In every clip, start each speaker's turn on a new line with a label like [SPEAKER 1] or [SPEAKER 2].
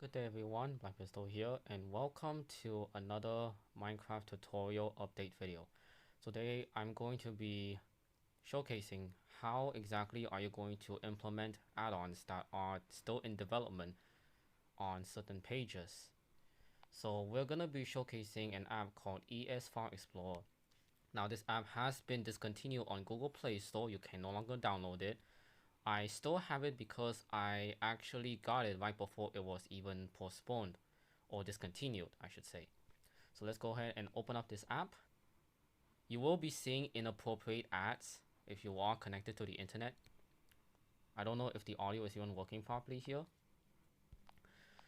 [SPEAKER 1] Good day everyone, Black Pistol here, and welcome to another Minecraft tutorial update video. Today I'm going to be showcasing how exactly are you going to implement add-ons that are still in development on certain pages. So we're going to be showcasing an app called ES File Explorer. Now this app has been discontinued on Google Play Store. You can no longer download it. I still have it because I actually got it right before it was even postponed or discontinued, I should say. So let's go ahead and open up this app. You will be seeing inappropriate ads if you are connected to the internet. I don't know if the audio is even working properly here.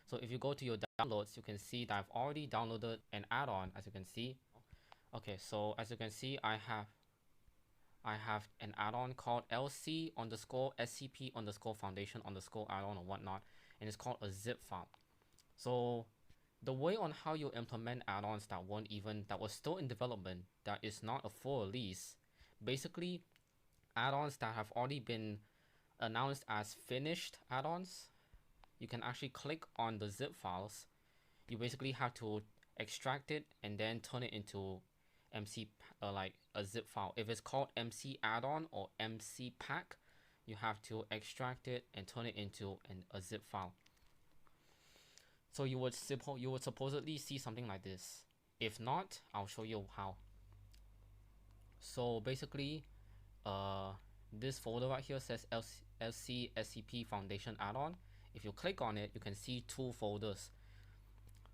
[SPEAKER 1] So if you go to your downloads, you can see that I've already downloaded an add-on, as you can see. Okay, so as you can see, I have an add-on called LC underscore SCP underscore foundation underscore add-on or whatnot, and it's called a zip file. So the way on how you implement add-ons that was still in development, that is not a full release, basically add-ons that have already been announced as finished add-ons, you can actually click on the zip files. You basically have to extract it and then turn it into MC like a zip file. If it's called MC add-on or MC pack, you have to extract it and turn it into a zip file. So you would supposedly see something like this. If not, I'll show you how. So basically, this folder right here says LC SCP Foundation add-on. If you click on it, you can see two folders.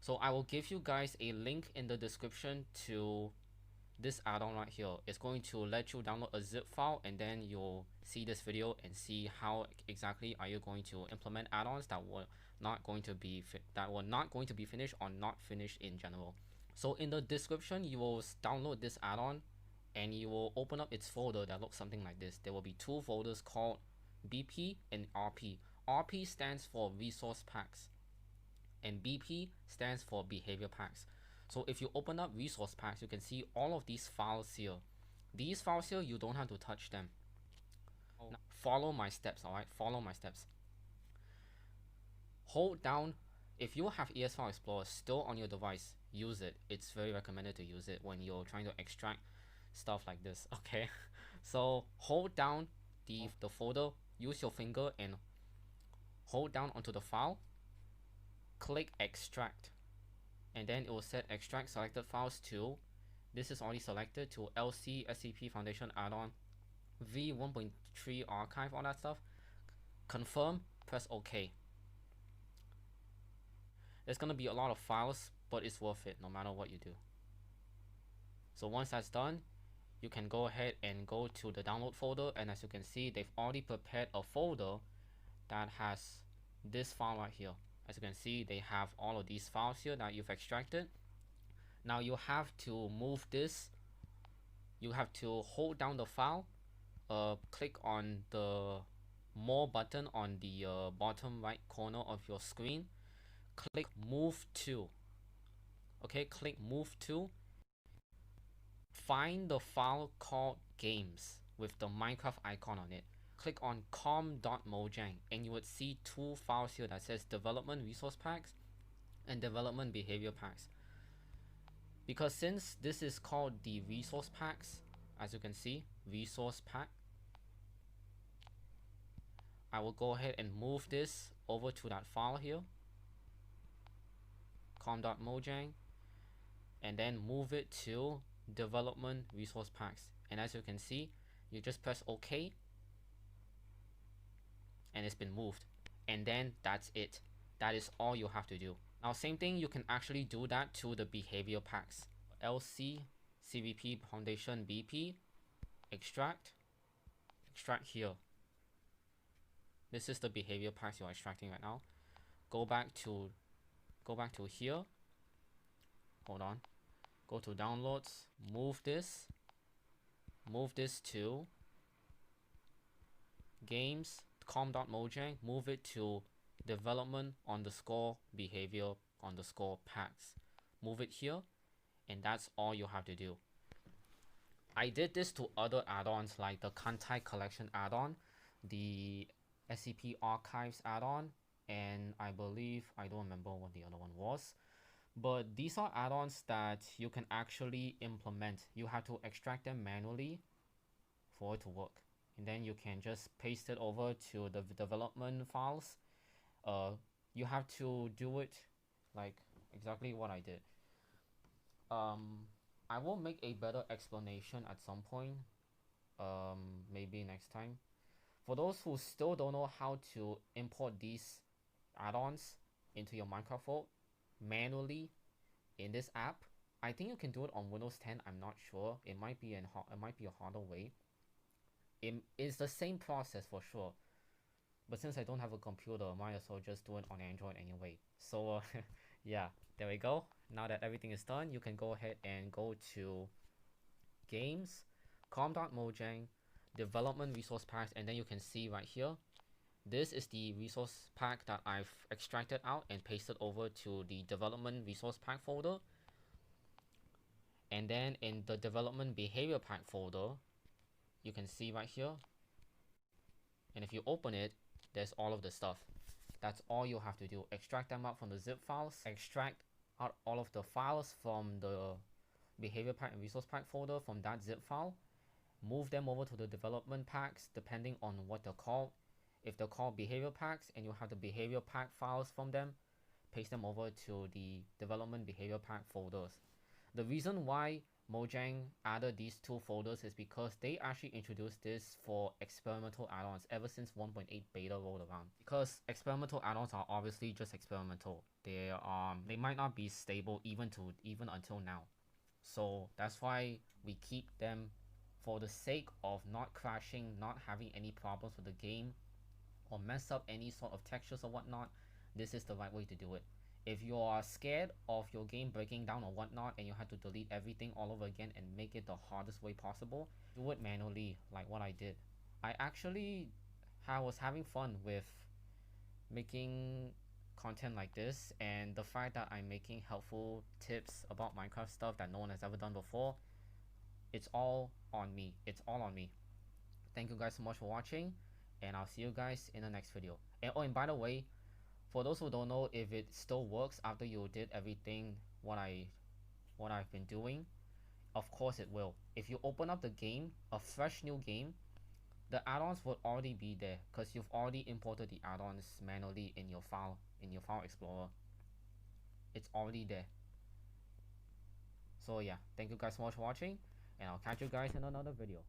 [SPEAKER 1] So I will give you guys a link in the description to this add-on right here. It's going to let you download a zip file, and then you'll see this video and see how exactly are you going to implement add-ons that were not going to be finished or not finished in general. So in the description, you will download this add-on and you will open up its folder that looks something like this. There will be two folders called BP and RP. RP stands for resource packs and BP stands for behavior packs. So if you open up resource packs, you can see all of these files here. These files here, you don't have to touch them. Now, follow my steps, alright? Follow my steps. Hold down, if you have ES File Explorer still on your device, use it. It's very recommended to use it when you're trying to extract stuff like this, okay? So hold down the folder, use your finger and hold down onto the file, click extract, and then it will set extract selected files to, this is already selected, to LC SCP Foundation add-on v1.3 archive, all that stuff. Confirm, press OK. There's gonna be a lot of files, but it's worth it no matter what you do. So once that's done, you can go ahead and go to the download folder, and as you can see, they've already prepared a folder that has this file right here. As you can see, they have all of these files here that you've extracted. Now you have to move this. You have to hold down the file, click on the more button on the bottom right corner of your screen, click move to. Okay, click move to. Find the file called games with the Minecraft icon on it. Click on com.mojang and you would see two files here that says development resource packs and development behavior packs. Because since this is called the resource packs, as you can see, resource pack, I will go ahead and move this over to that file here, com.mojang, and then move it to development resource packs. And as you can see, you just press OK and it's been moved, and then that's it. That is all you have to do. Now same thing, you can actually do that to the behavior packs. LC CVP Foundation BP, extract here. This is the behavior packs you're extracting right now. Go back to here, hold on, go to downloads, move this to games, com.mojang, move it to development underscore behavior underscore packs, move it here, and that's all you have to do. I did this to other add-ons like the Kantai collection add-on, the SCP archives add-on, and I believe, I don't remember what the other one was, but these are add-ons that you can actually implement. You have to extract them manually for it to work, and then you can just paste it over to the development files. You have to do it like exactly what I did. I will make a better explanation at some point, maybe next time. For those who still don't know how to import these add-ons into your Minecraft world manually in this app, I think you can do it on Windows 10. I'm not sure. It might be a harder way. It's the same process for sure, but since I don't have a computer, I might as well just do it on Android anyway. So yeah, there we go. Now that everything is done, you can go ahead and go to games, com.mojang, development resource packs, and then you can see right here, this is the resource pack that I've extracted out and pasted over to the development resource pack folder. And then in the development behavior pack folder, you can see right here, and if you open it, there's all of the stuff. That's all you have to do. Extract them out from the zip files, extract out all of the files from the behavior pack and resource pack folder from that zip file, move them over to the development packs depending on what they're called. If they're called behavior packs and you have the behavior pack files from them, paste them over to the development behavior pack folders. The reason why Mojang added these two folders is because they actually introduced this for experimental add-ons ever since 1.8 beta rolled around. Because experimental add-ons are obviously just experimental. They might not be stable even until now. So that's why we keep them for the sake of not crashing, not having any problems with the game, or mess up any sort of textures or whatnot. This is the right way to do it. If you are scared of your game breaking down or whatnot and you have to delete everything all over again and make it the hardest way possible, do it manually like what I did. I was having fun with making content like this, and the fact that I'm making helpful tips about Minecraft stuff that no one has ever done before, it's all on me. It's all on me. Thank you guys so much for watching, and I'll see you guys in the next video. And by the way, for those who don't know if it still works after you did everything what I've been doing, of course it will. If you open up the game, a fresh new game, the add-ons will already be there because you've already imported the add-ons manually in your file explorer. It's already there. So yeah, thank you guys so much for watching, and I'll catch you guys in another video.